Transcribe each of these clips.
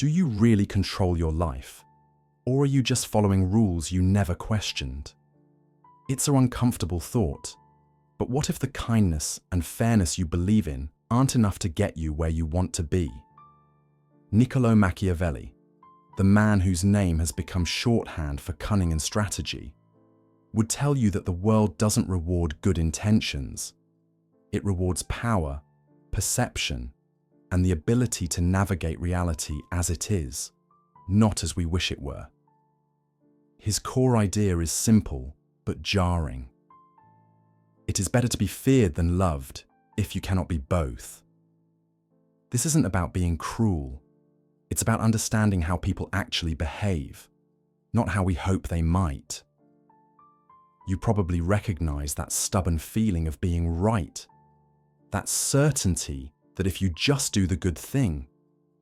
Do you really control your life? Or are you just following rules you never questioned? It's an uncomfortable thought, but what if the kindness and fairness you believe in aren't enough to get you where you want to be? Niccolò Machiavelli, the man whose name has become shorthand for cunning and strategy, would tell you that the world doesn't reward good intentions. It rewards power, perception, and the ability to navigate reality as it is, not as we wish it were. His core idea is simple but jarring. It is better to be feared than loved if you cannot be both. This isn't about being cruel. It's about understanding how people actually behave, not how we hope they might. You probably recognize that stubborn feeling of being right, that certainty that if you just do the good thing,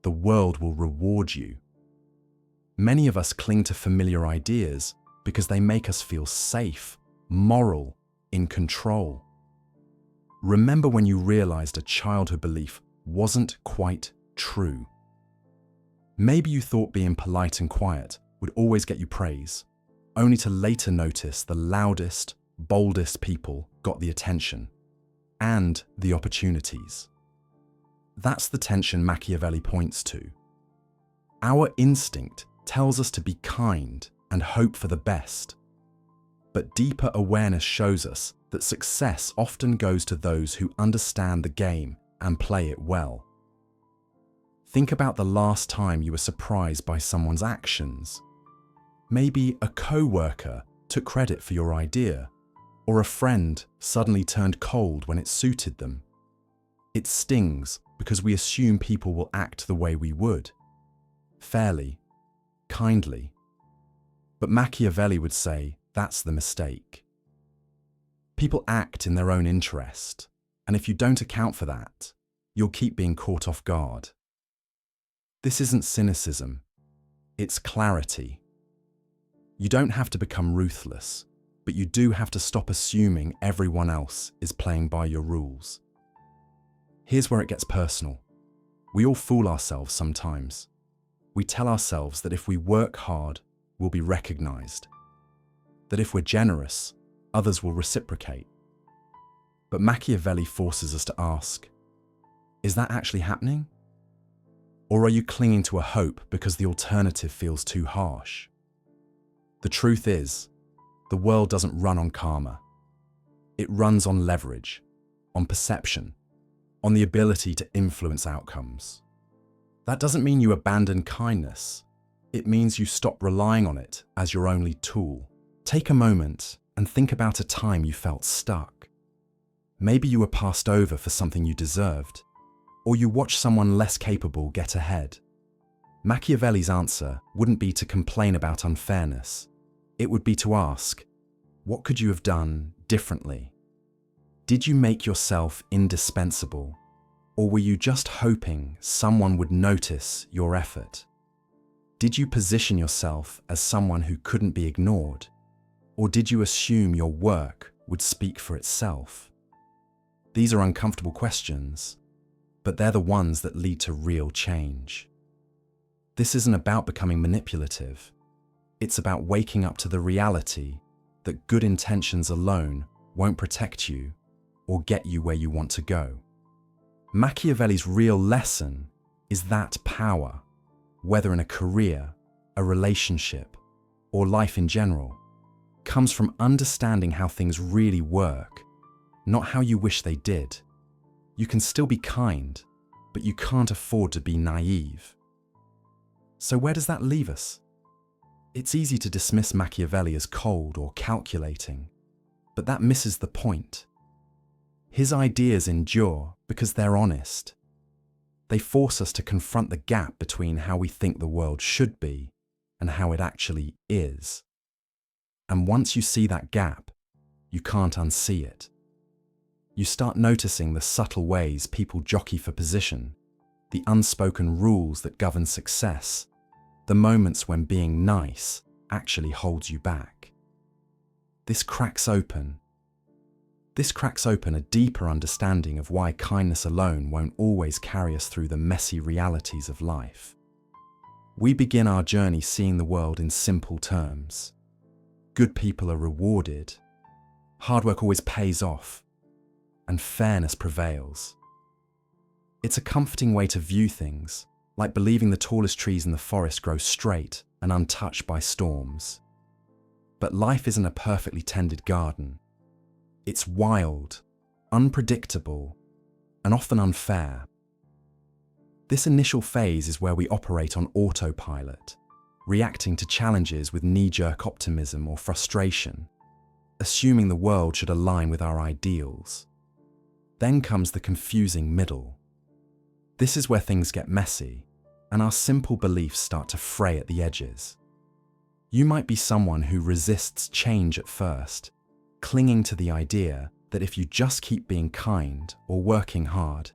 the world will reward you. Many of us cling to familiar ideas because they make us feel safe, moral, in control. Remember when you realized a childhood belief wasn't quite true. Maybe you thought being polite and quiet would always get you praise, only to later notice the loudest, boldest people got the attention and the opportunities. That's the tension Machiavelli points to. Our instinct tells us to be kind and hope for the best. But deeper awareness shows us that success often goes to those who understand the game and play it well. Think about the last time you were surprised by someone's actions. Maybe a coworker took credit for your idea, or a friend suddenly turned cold when it suited them. It stings because we assume people will act the way we would, fairly, kindly. But Machiavelli would say that's the mistake. People act in their own interest, and if you don't account for that, you'll keep being caught off guard. This isn't cynicism, it's clarity. You don't have to become ruthless, but you do have to stop assuming everyone else is playing by your rules. Here's where it gets personal. We all fool ourselves sometimes. We tell ourselves that if we work hard, we'll be recognized. That if we're generous, others will reciprocate. But Machiavelli forces us to ask, is that actually happening? Or are you clinging to a hope because the alternative feels too harsh? The truth is, the world doesn't run on karma. It runs on leverage, on perception, on the ability to influence outcomes. That doesn't mean you abandon kindness. It means you stop relying on it as your only tool. Take a moment and think about a time you felt stuck. Maybe you were passed over for something you deserved, or you watched someone less capable get ahead. Machiavelli's answer wouldn't be to complain about unfairness. It would be to ask, what could you have done differently? Did you make yourself indispensable, or were you just hoping someone would notice your effort? Did you position yourself as someone who couldn't be ignored, or did you assume your work would speak for itself? These are uncomfortable questions, but they're the ones that lead to real change. This isn't about becoming manipulative. It's about waking up to the reality that good intentions alone won't protect you or get you where you want to go. Machiavelli's real lesson is that power, whether in a career, a relationship, or life in general, comes from understanding how things really work, not how you wish they did. You can still be kind, but you can't afford to be naive. So where does that leave us? It's easy to dismiss Machiavelli as cold or calculating, but that misses the point. His ideas endure because they're honest. They force us to confront the gap between how we think the world should be and how it actually is. And once you see that gap, you can't unsee it. You start noticing the subtle ways people jockey for position, the unspoken rules that govern success, the moments when being nice actually holds you back. This cracks open a deeper understanding of why kindness alone won't always carry us through the messy realities of life. We begin our journey seeing the world in simple terms. Good people are rewarded, hard work always pays off, and fairness prevails. It's a comforting way to view things, like believing the tallest trees in the forest grow straight and untouched by storms. But life isn't a perfectly tended garden. It's wild, unpredictable, and often unfair. This initial phase is where we operate on autopilot, reacting to challenges with knee-jerk optimism or frustration, assuming the world should align with our ideals. Then comes the confusing middle. This is where things get messy, and our simple beliefs start to fray at the edges. You might be someone who resists change at first, clinging to the idea that if you just keep being kind or working hard,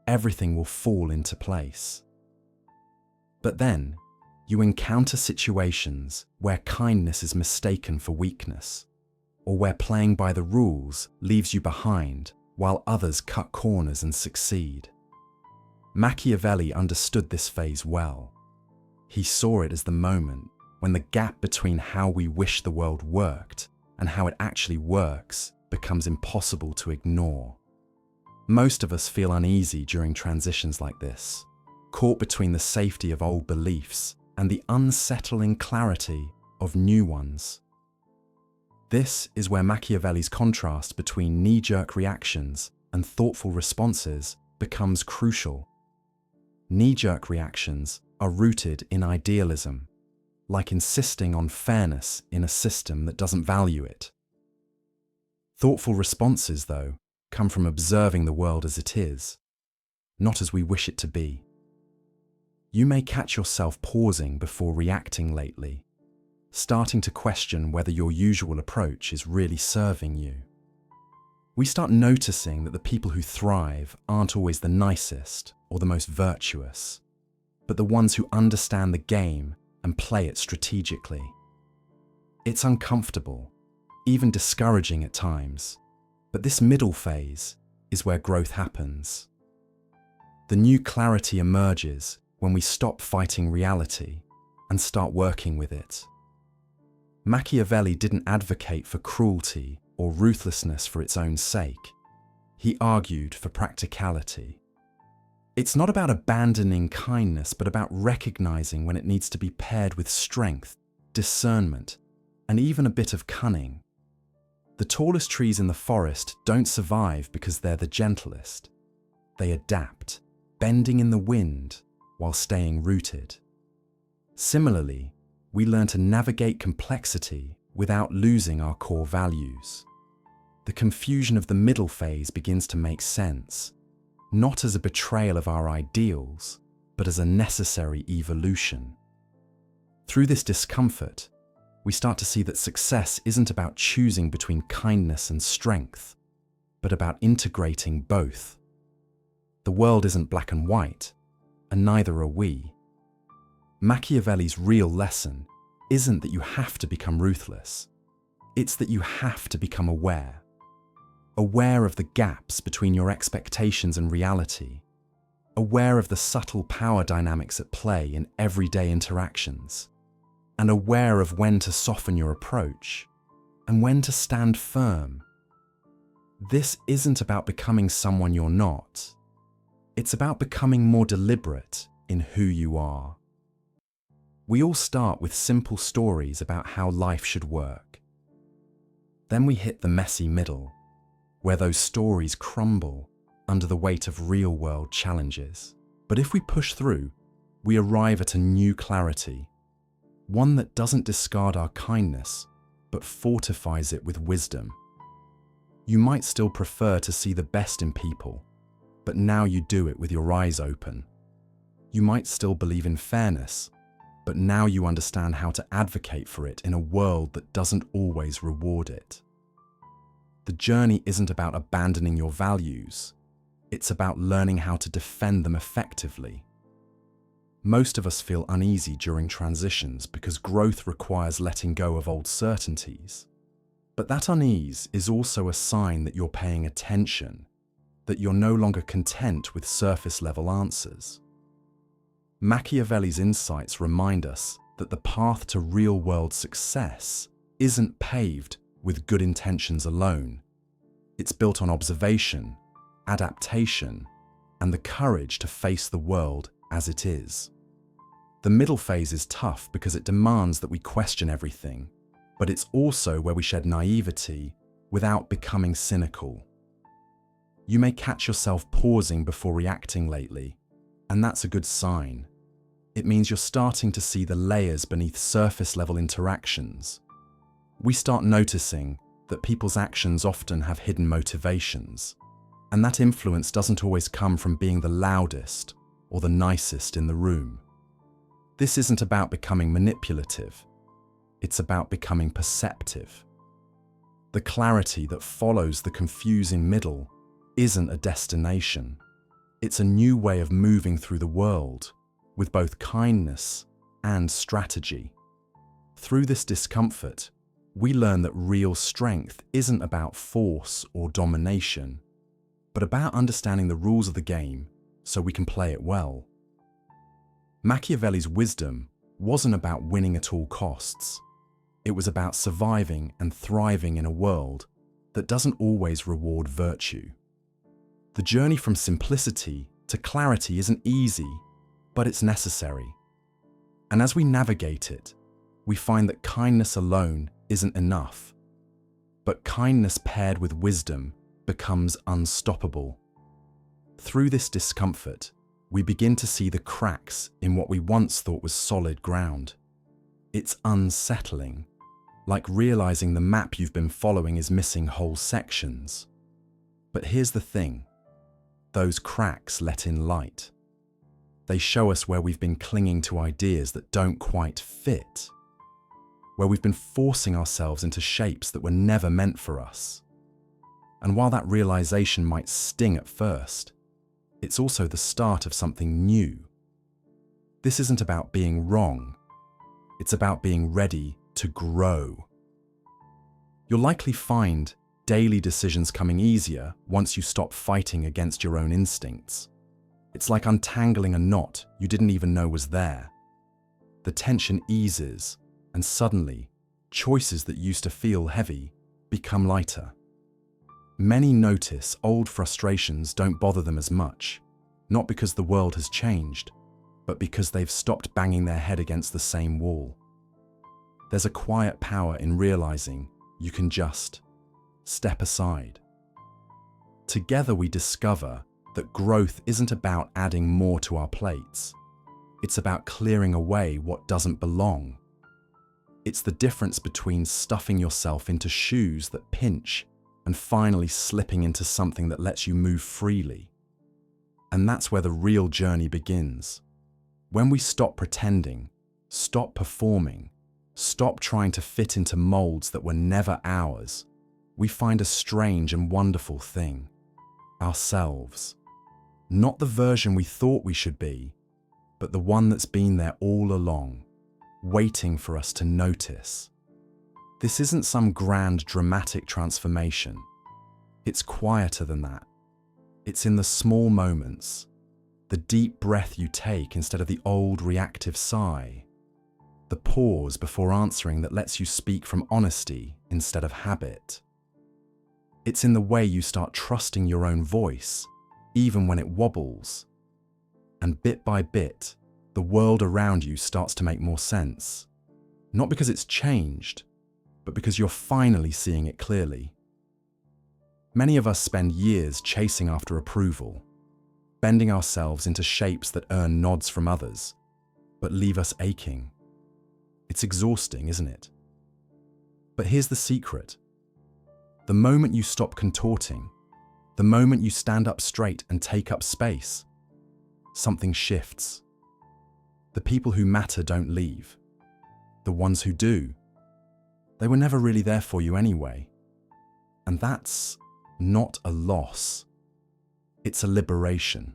everything will fall into place. But then, you encounter situations where kindness is mistaken for weakness, or where playing by the rules leaves you behind while others cut corners and succeed. Machiavelli understood this phase well. He saw it as the moment when the gap between how we wish the world worked and how it actually works becomes impossible to ignore. Most of us feel uneasy during transitions like this, caught between the safety of old beliefs and the unsettling clarity of new ones. This is where Machiavelli's contrast between knee-jerk reactions and thoughtful responses becomes crucial. Knee-jerk reactions are rooted in idealism, like insisting on fairness in a system that doesn't value it. Thoughtful responses, though, come from observing the world as it is, not as we wish it to be. You may catch yourself pausing before reacting lately, starting to question whether your usual approach is really serving you. We start noticing that the people who thrive aren't always the nicest or the most virtuous, but the ones who understand the game and play it strategically. It's uncomfortable, even discouraging at times, but this middle phase is where growth happens. The new clarity emerges when we stop fighting reality and start working with it. Machiavelli didn't advocate for cruelty or ruthlessness for its own sake. He argued for practicality. It's not about abandoning kindness, but about recognizing when it needs to be paired with strength, discernment, and even a bit of cunning. The tallest trees in the forest don't survive because they're the gentlest. They adapt, bending in the wind while staying rooted. Similarly, we learn to navigate complexity without losing our core values. The confusion of the middle phase begins to make sense, not as a betrayal of our ideals, but as a necessary evolution. Through this discomfort, we start to see that success isn't about choosing between kindness and strength, but about integrating both. The world isn't black and white, and neither are we. Machiavelli's real lesson isn't that you have to become ruthless. It's that you have to become aware. Aware of the gaps between your expectations and reality. Aware of the subtle power dynamics at play in everyday interactions. And aware of when to soften your approach and when to stand firm. This isn't about becoming someone you're not. It's about becoming more deliberate in who you are. We all start with simple stories about how life should work. Then we hit the messy middle, where those stories crumble under the weight of real-world challenges. But if we push through, we arrive at a new clarity, one that doesn't discard our kindness, but fortifies it with wisdom. You might still prefer to see the best in people, but now you do it with your eyes open. You might still believe in fairness, but now you understand how to advocate for it in a world that doesn't always reward it. The journey isn't about abandoning your values, it's about learning how to defend them effectively. Most of us feel uneasy during transitions because growth requires letting go of old certainties. But that unease is also a sign that you're paying attention, that you're no longer content with surface-level answers. Machiavelli's insights remind us that the path to real-world success isn't paved with good intentions alone. It's built on observation, adaptation, and the courage to face the world as it is. The middle phase is tough because it demands that we question everything, but it's also where we shed naivety without becoming cynical. You may catch yourself pausing before reacting lately, and that's a good sign. It means you're starting to see the layers beneath surface-level interactions. We start noticing that people's actions often have hidden motivations, and that influence doesn't always come from being the loudest or the nicest in the room. This isn't about becoming manipulative, it's about becoming perceptive. The clarity that follows the confusing middle isn't a destination, it's a new way of moving through the world with both kindness and strategy. Through this discomfort, we learn that real strength isn't about force or domination, but about understanding the rules of the game so we can play it well. Machiavelli's wisdom wasn't about winning at all costs. It was about surviving and thriving in a world that doesn't always reward virtue. The journey from simplicity to clarity isn't easy, but it's necessary. And as we navigate it, we find that kindness alone isn't enough. But kindness paired with wisdom becomes unstoppable. Through this discomfort, we begin to see the cracks in what we once thought was solid ground. It's unsettling, like realizing the map you've been following is missing whole sections. But here's the thing, those cracks let in light. They show us where we've been clinging to ideas that don't quite fit, where we've been forcing ourselves into shapes that were never meant for us. And while that realization might sting at first, it's also the start of something new. This isn't about being wrong, it's about being ready to grow. You'll likely find daily decisions coming easier once you stop fighting against your own instincts. It's like untangling a knot you didn't even know was there. The tension eases, and suddenly, choices that used to feel heavy become lighter. Many notice old frustrations don't bother them as much, not because the world has changed, but because they've stopped banging their head against the same wall. There's a quiet power in realizing you can just step aside. Together we discover that growth isn't about adding more to our plates. It's about clearing away what doesn't belong. It's the difference between stuffing yourself into shoes that pinch and finally slipping into something that lets you move freely. And that's where the real journey begins. When we stop pretending, stop performing, stop trying to fit into molds that were never ours, we find a strange and wonderful thing, ourselves. Not the version we thought we should be, but the one that's been there all along, waiting for us to notice. This isn't some grand dramatic transformation. It's quieter than that. It's in the small moments, the deep breath you take instead of the old reactive sigh, the pause before answering that lets you speak from honesty instead of habit. It's in the way you start trusting your own voice, even when it wobbles. And bit by bit, the world around you starts to make more sense. Not because it's changed, but because you're finally seeing it clearly. Many of us spend years chasing after approval, bending ourselves into shapes that earn nods from others, but leave us aching. It's exhausting, isn't it? But here's the secret. The moment you stop contorting, the moment you stand up straight and take up space, something shifts. The people who matter don't leave. The ones who do, they were never really there for you anyway. And that's not a loss. It's a liberation.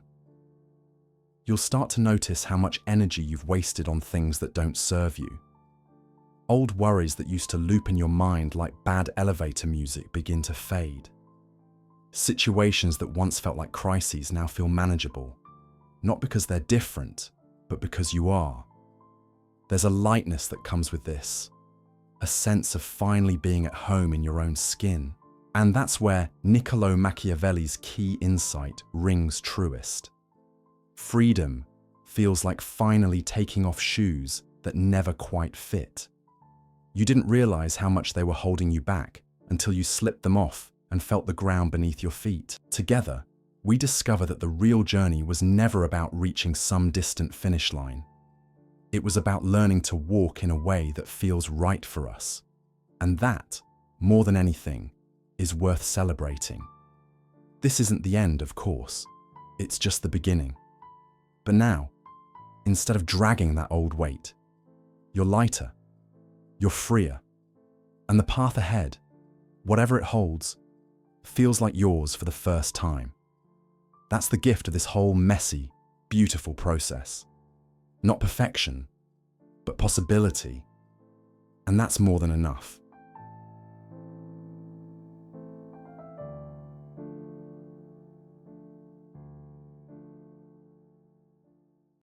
You'll start to notice how much energy you've wasted on things that don't serve you. Old worries that used to loop in your mind like bad elevator music begin to fade. Situations that once felt like crises now feel manageable, not because they're different, but because you are. There's a lightness that comes with this, a sense of finally being at home in your own skin. And that's where Niccolò Machiavelli's key insight rings truest. Freedom feels like finally taking off shoes that never quite fit. You didn't realize how much they were holding you back until you slipped them off and felt the ground beneath your feet. Together, we discover that the real journey was never about reaching some distant finish line. It was about learning to walk in a way that feels right for us. And that, more than anything, is worth celebrating. This isn't the end, of course. It's just the beginning. But now, instead of dragging that old weight, you're lighter, you're freer, and the path ahead, whatever it holds, feels like yours for the first time. That's the gift of this whole messy, beautiful process. Not perfection, but possibility. And that's more than enough.